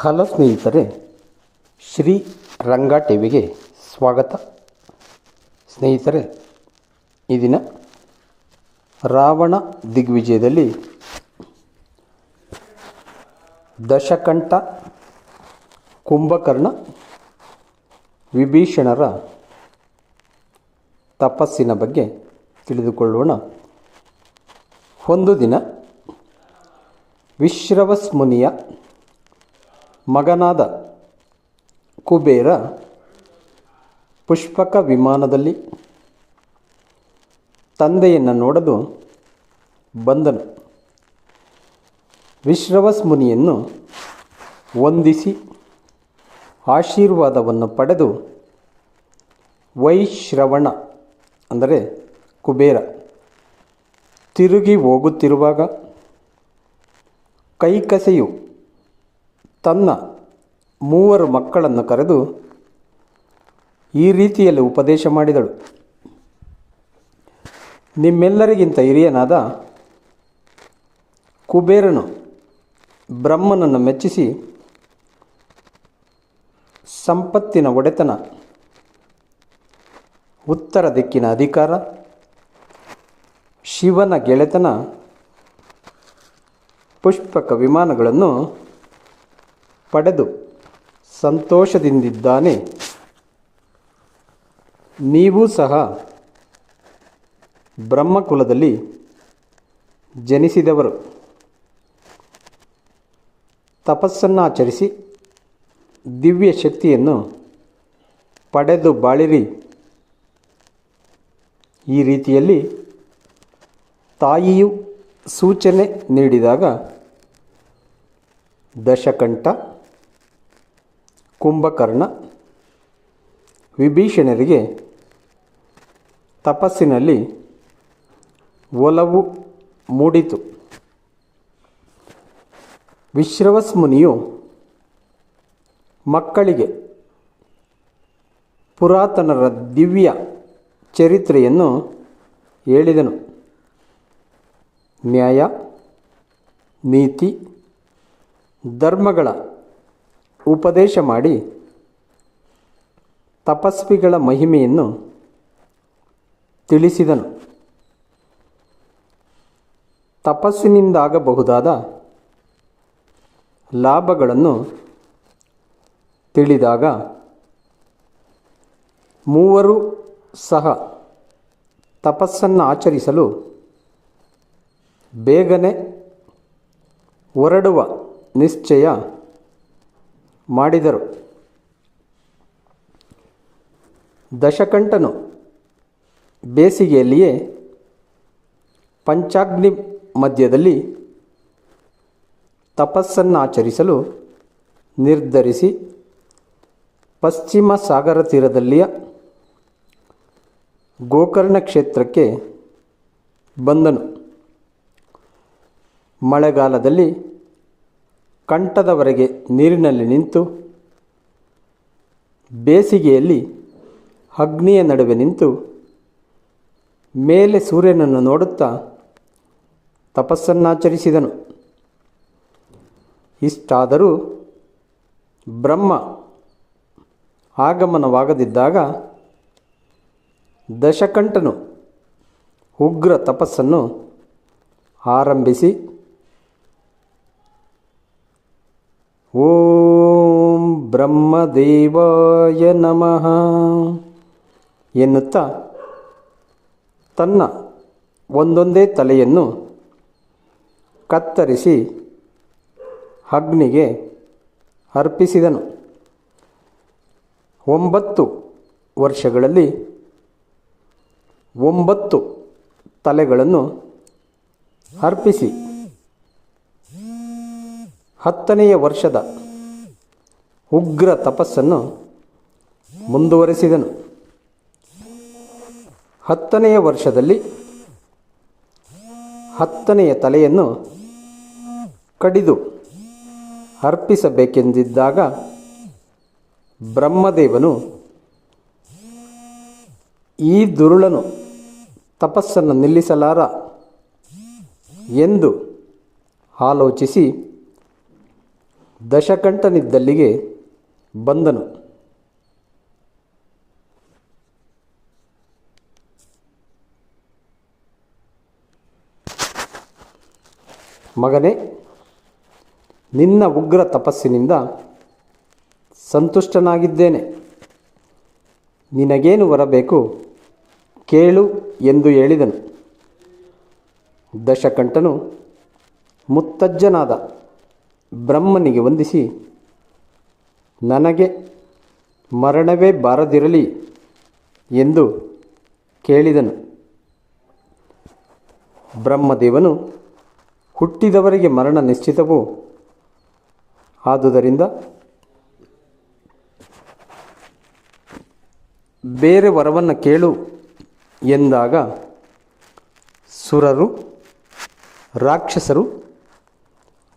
Hello ಸ್ನೇಹಿತರೆ, ಶ್ರೀ ರಂಗ ಟಿವಿಗೆ ಸ್ವಾಗತ. ಸ್ನೇಹಿತರೆ, ಈ ದಿನ ರಾವಣ ದಿಗ್ವಿಜಯದಲ್ಲಿ ದಶಕಂಠ, ಕುಂಭಕರ್ಣ, ವಿಭೀಷಣರ ತಪಸ್ಸಿನ ಬಗ್ಗೆ ತಿಳಿದುಕೊಳ್ಳೋಣ. ಒಂದು ದಿನ ವಿಶ್ರವಸ್ ಮುನಿಯ ಮಗನಾದ ಕುಬೇರ ಪುಷ್ಪಕ ವಿಮಾನದಲ್ಲಿ ತಂದೆಯನ್ನು ನೋಡಲು ಬಂದನು. ವಿಶ್ರವಸ್ ಮುನಿಯನ್ನು ವಂದಿಸಿ ಆಶೀರ್ವಾದವನ್ನು ಪಡೆದು ವೈಶ್ರವಣ ಅಂದರೆ ಕುಬೇರ ತಿರುಗಿ ಹೋಗುತ್ತಿರುವಾಗ ಕೈಕಸೆಯು ತನ್ನ 3 ಮಕ್ಕಳನ್ನು ಕರೆದು ಈ ರೀತಿಯಲ್ಲಿ ಉಪದೇಶ ಮಾಡಿದಳು. ನಿಮ್ಮೆಲ್ಲರಿಗಿಂತ ಹಿರಿಯನಾದ ಕುಬೇರನು ಬ್ರಹ್ಮನನ್ನು ಮೆಚ್ಚಿಸಿ ಸಂಪತ್ತಿನ ಒಡೆತನ, ಉತ್ತರ ದಿಕ್ಕಿನ ಅಧಿಕಾರ, ಶಿವನ ಗೆಳೆತನ, ಪುಷ್ಪಕ ವಿಮಾನಗಳನ್ನು ಪಡೆದು ಸಂತೋಷದಿಂದಿದ್ದಾನೆ. ನೀವೂ ಸಹ ಬ್ರಹ್ಮಕುಲದಲ್ಲಿ ಜನಿಸಿದವರು. ತಪಸ್ಸನ್ನು ಆಚರಿಸಿ ದಿವ್ಯ ಶಕ್ತಿಯನ್ನು ಪಡೆದು ಬಾಳಿರಿ. ಈ ರೀತಿಯಲ್ಲಿ ತಾಯಿಯು ಸೂಚನೆ ನೀಡಿದಾಗ ದಶಕಂಠ, ಕುಂಭಕರ್ಣ, ವಿಭೀಷಣರಿಗೆ ತಪಸ್ಸಿನಲ್ಲಿ ಒಲವು ಮೂಡಿತು. ವಿಶ್ರವಸ್ ಮುನಿಯು ಮಕ್ಕಳಿಗೆ ಪುರಾತನರ ದಿವ್ಯ ಚರಿತ್ರೆಯನ್ನು ಹೇಳಿದನು. ನ್ಯಾಯ, ನೀತಿ, ಧರ್ಮಗಳ ಉಪದೇಶ ಮಾಡಿ ತಪಸ್ವಿಗಳ ಮಹಿಮೆಯನ್ನು ತಿಳಿಸಿದನು. ತಪಸ್ಸಿನಿಂದಾಗಬಹುದಾದ ಲಾಭಗಳನ್ನು ತಿಳಿದಾಗ 3 ಸಹ ತಪಸ್ಸನ್ನು ಆಚರಿಸಲು ಬೇಗನೆ ಹೊರಡುವ ನಿಶ್ಚಯ ಮಾಡಿದರು. ದಶಕಂಠನು ಬೇಸಿಗೆಯಲ್ಲಿಯೇ ಪಂಚಾಗ್ನಿ ಮಧ್ಯದಲ್ಲಿ ತಪಸ್ಸನ್ನು ಆಚರಿಸಲು ನಿರ್ಧರಿಸಿ ಪಶ್ಚಿಮ ಸಾಗರ ತೀರದಲ್ಲಿಯ ಗೋಕರ್ಣ ಕ್ಷೇತ್ರಕ್ಕೆ ಬಂದನು. ಮಳೆಗಾಲದಲ್ಲಿ ಕಂಠದವರೆಗೆ ನೀರಿನಲ್ಲಿ ನಿಂತು, ಬೇಸಿಗೆಯಲ್ಲಿ ಅಗ್ನಿಯ ನಡುವೆ ನಿಂತು ಮೇಲೆ ಸೂರ್ಯನನ್ನು ನೋಡುತ್ತಾ ತಪಸ್ಸನ್ನಾಚರಿಸಿದನು. ಇಷ್ಟಾದರೂ ಬ್ರಹ್ಮ ಆಗಮನವಾಗದಿದ್ದಾಗ ದಶಕಂಠನು ಉಗ್ರ ತಪಸ್ಸನ್ನು ಆರಂಭಿಸಿ ಓಂ ಬ್ರಹ್ಮದೇವಾಯ ನಮಃ ಎನ್ನುತ್ತಾ ತನ್ನ ಒಂದೊಂದೇ ತಲೆಯನ್ನು ಕತ್ತರಿಸಿ ಅಗ್ನಿಗೆ ಅರ್ಪಿಸಿದನು. 9 ವರ್ಷಗಳಲ್ಲಿ 9 ತಲೆಗಳನ್ನು ಅರ್ಪಿಸಿ 10ನೆಯ ವರ್ಷದ ಉಗ್ರ ತಪಸ್ಸನ್ನು ಮುಂದುವರೆಸಿದನು. 10ನೆಯ ವರ್ಷದಲ್ಲಿ 10ನೆಯ ತಲೆಯನ್ನು ಕಡಿದು ಅರ್ಪಿಸಬೇಕೆಂದಿದ್ದಾಗ ಬ್ರಹ್ಮದೇವನು ಈ ದುರುಳನು ತಪಸ್ಸನ್ನು ನಿಲ್ಲಿಸಲಾರ ಎಂದು ಆಲೋಚಿಸಿ ದಶಕಂಠನಿದ್ದಲ್ಲಿಗೆ ಬಂದನು. ಮಗನೇ, ನಿನ್ನ ಉಗ್ರ ತಪಸ್ಸಿನಿಂದ ಸಂತುಷ್ಟನಾಗಿದ್ದೇನೆ. ನಿನಗೇನು ಬರಬೇಕು ಕೇಳು ಎಂದು ಹೇಳಿದನು. ದಶಕಂಠನು ಮುತ್ತಜ್ಜನಾದ ಬ್ರಹ್ಮನಿಗೆ ವಂದಿಸಿ, ನನಗೆ ಮರಣವೇ ಬಾರದಿರಲಿ ಎಂದು ಕೇಳಿದನು. ಬ್ರಹ್ಮದೇವನು, ಹುಟ್ಟಿದವರಿಗೆ ಮರಣ ನಿಶ್ಚಿತವು, ಆದುದರಿಂದ ಬೇರೆ ವರವನ್ನು ಕೇಳು ಎಂದಾಗ ಸುರರು, ರಾಕ್ಷಸರು,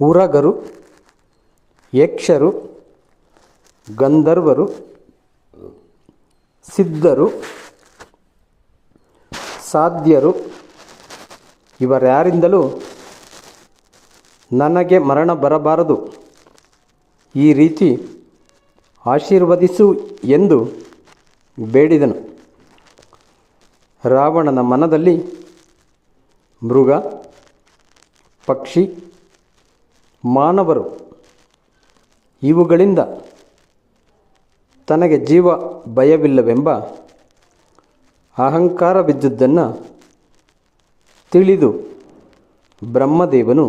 ಉರಗರು, ಯಕ್ಷರು, ಗಂಧರ್ವರು, ಸಿದ್ಧರು, ಸಾಧ್ಯರು ಇವರ್ಯಾರಿಂದಲೂ ನನಗೆ ಮರಣ ಬರಬಾರದು, ಈ ರೀತಿ ಆಶೀರ್ವದಿಸು ಎಂದು ಬೇಡಿದನು. ರಾವಣನ ಮನದಲ್ಲಿ ಮೃಗ, ಪಕ್ಷಿ, ಮಾನವರು ಇವುಗಳಿಂದ ತನಗೆ ಜೀವ ಭಯವಿಲ್ಲವೆಂಬ ಅಹಂಕಾರವಿದ್ದುದನ್ನು ತಿಳಿದು ಬ್ರಹ್ಮದೇವನು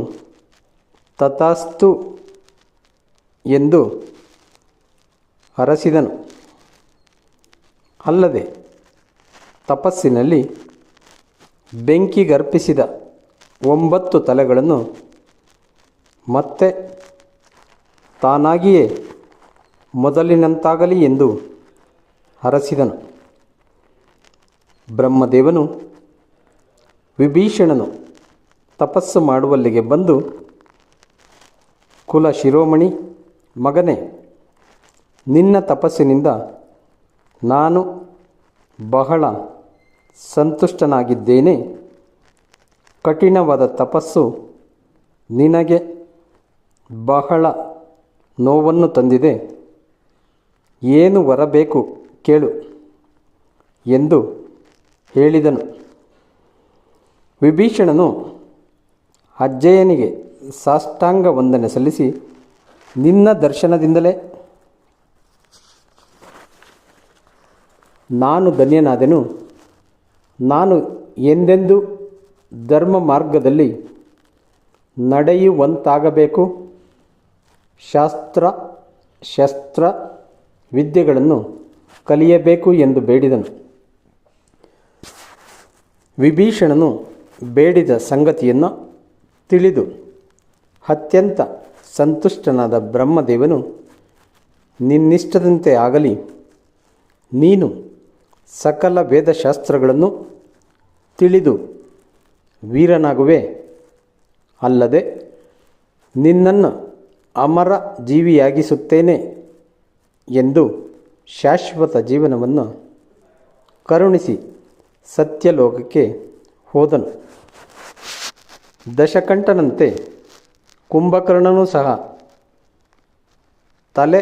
ತಥಾಸ್ತು ಎಂದು ಹರಸಿದನು. ಅಲ್ಲದೆ ತಪಸ್ಸಿನಲ್ಲಿ ಬೆಂಕಿಗರ್ಪಿಸಿದ 9 ತಲೆಗಳನ್ನು ಮತ್ತೆ ತಾನಾಗಿಯೇ ಮೊದಲಿನಂತಾಗಲಿ ಎಂದು ಹರಸಿದನು. ಬ್ರಹ್ಮದೇವನು ವಿಭೀಷಣನು ತಪಸ್ಸು ಮಾಡುವಲ್ಲಿಗೆ ಬಂದು, ಕುಲ ಶಿರೋಮಣಿ ಮಗನೇ, ನಿನ್ನ ತಪಸ್ಸಿನಿಂದ ನಾನು ಬಹಳ ಸಂತುಷ್ಟನಾಗಿದ್ದೇನೆ. ಕಠಿಣವಾದ ತಪಸ್ಸು ನಿನಗೆ ಬಹಳ ನೋವನ್ನು ತಂದಿದೆ. ಏನು ಬರಬೇಕು ಕೇಳು ಎಂದು ಹೇಳಿದನು. ವಿಭೀಷಣನು ಅಜ್ಜಯ್ಯನಿಗೆ ಸಾಷ್ಟಾಂಗ ವಂದನೆ ಸಲ್ಲಿಸಿ, ನಿನ್ನ ದರ್ಶನದಿಂದಲೇ ನಾನು ಧನ್ಯನಾದೆನು. ನಾನು ಎಂದೆಂದೂ ಧರ್ಮ ಮಾರ್ಗದಲ್ಲಿ ನಡೆಯುವಂತಾಗಬೇಕು. ಶಾಸ್ತ್ರ ಶಸ್ತ್ರ ವಿದ್ಯೆಗಳನ್ನು ಕಲಿಯಬೇಕು ಎಂದು ಬೇಡಿದನು. ವಿಭೀಷಣನು ಬೇಡಿದ ಸಂಗತಿಯನ್ನು ತಿಳಿದು ಅತ್ಯಂತ ಸಂತುಷ್ಟನಾದ ಬ್ರಹ್ಮದೇವನು, ನಿನ್ನಿಷ್ಟದಂತೆ ಆಗಲಿ, ನೀನು ಸಕಲ ವೇದಶಾಸ್ತ್ರಗಳನ್ನು ತಿಳಿದು ವೀರನಾಗುವೆ. ಅಲ್ಲದೆ ನಿನ್ನನ್ನು ಅಮರ ಜೀವಿಯಾಗಿಸುತ್ತೇನೆ ಎಂದು ಶಾಶ್ವತ ಜೀವನವನ್ನು ಕರುಣಿಸಿ ಸತ್ಯಲೋಕಕ್ಕೆ ಹೋದನು. ದಶಕಂಠನಂತೆ ಕುಂಭಕರ್ಣನೂ ಸಹ ತಲೆ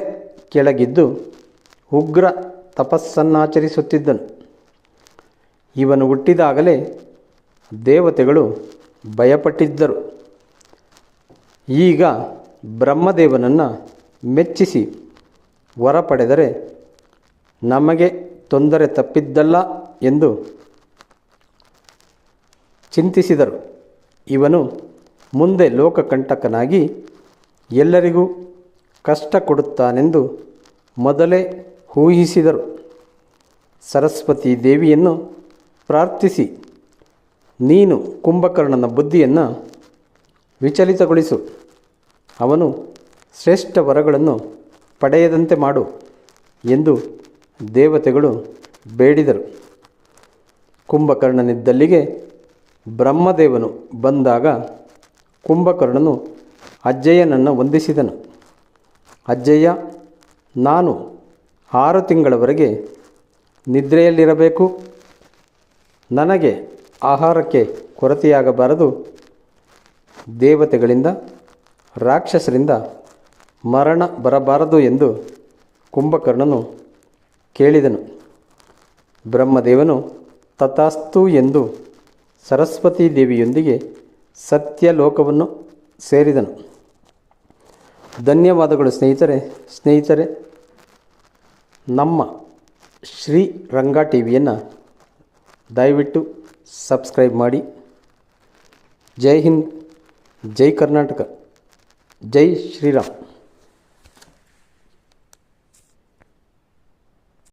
ಕೆಳಗಿದ್ದು ಉಗ್ರ ತಪಸ್ಸನ್ನಾಚರಿಸುತ್ತಿದ್ದನು. ಇವನು ಹುಟ್ಟಿದಾಗಲೇ ದೇವತೆಗಳು ಭಯಪಟ್ಟಿದ್ದರು. ಈಗ ಬ್ರಹ್ಮದೇವನನ್ನು ಮೆಚ್ಚಿಸಿ ವರ ಪಡೆದರೆ ನಮಗೆ ತೊಂದರೆ ತಪ್ಪಿದ್ದಲ್ಲ ಎಂದು ಚಿಂತಿಸಿದರು. ಇವನು ಮುಂದೆ ಲೋಕಕಂಟಕನಾಗಿ ಎಲ್ಲರಿಗೂ ಕಷ್ಟ ಕೊಡುತ್ತಾನೆಂದು ಮೊದಲೇ ಊಹಿಸಿದರು. ಸರಸ್ವತಿ ದೇವಿಯನ್ನು ಪ್ರಾರ್ಥಿಸಿ, ನೀನು ಕುಂಭಕರ್ಣನ ಬುದ್ಧಿಯನ್ನು ವಿಚಲಿತಗೊಳಿಸು, ಅವನು ಶ್ರೇಷ್ಠ ವರಗಳನ್ನು ಪಡೆಯದಂತೆ ಮಾಡು ಎಂದು ದೇವತೆಗಳು ಬೇಡಿದರು. ಕುಂಭಕರ್ಣನಿದ್ದಲ್ಲಿಗೆ ಬ್ರಹ್ಮದೇವನು ಬಂದಾಗ ಕುಂಭಕರ್ಣನು ಅಜ್ಜಯ್ಯನನ್ನು ವಂದಿಸಿದನು. ಅಜ್ಜಯ್ಯ, ನಾನು 6 ತಿಂಗಳವರೆಗೆ ನಿದ್ರೆಯಲ್ಲಿರಬೇಕು. ನನಗೆ ಆಹಾರಕ್ಕೆ ಕೊರತೆಯಾಗಬಾರದು. ದೇವತೆಗಳಿಂದ ರಾಕ್ಷಸರಿಂದ ಮರಣ ಬರಬಾರದು ಎಂದು ಕುಂಭಕರ್ಣನು ಕೇಳಿದನು. ಬ್ರಹ್ಮದೇವನು ತಥಾಸ್ತು ಎಂದು ಸರಸ್ವತೀ ದೇವಿಯೊಂದಿಗೆ ಸತ್ಯಲೋಕವನ್ನು ಸೇರಿದನು. ಧನ್ಯವಾದಗಳು ಸ್ನೇಹಿತರೆ ನಮ್ಮ ಶ್ರೀರಂಗ ಟಿವಿಯನ್ನು ದಯವಿಟ್ಟು ಸಬ್ಸ್ಕ್ರೈಬ್ ಮಾಡಿ. ಜೈ ಹಿಂದ್, ಜೈ ಕರ್ನಾಟಕ, ಜೈ ಶ್ರೀರಾಮ್.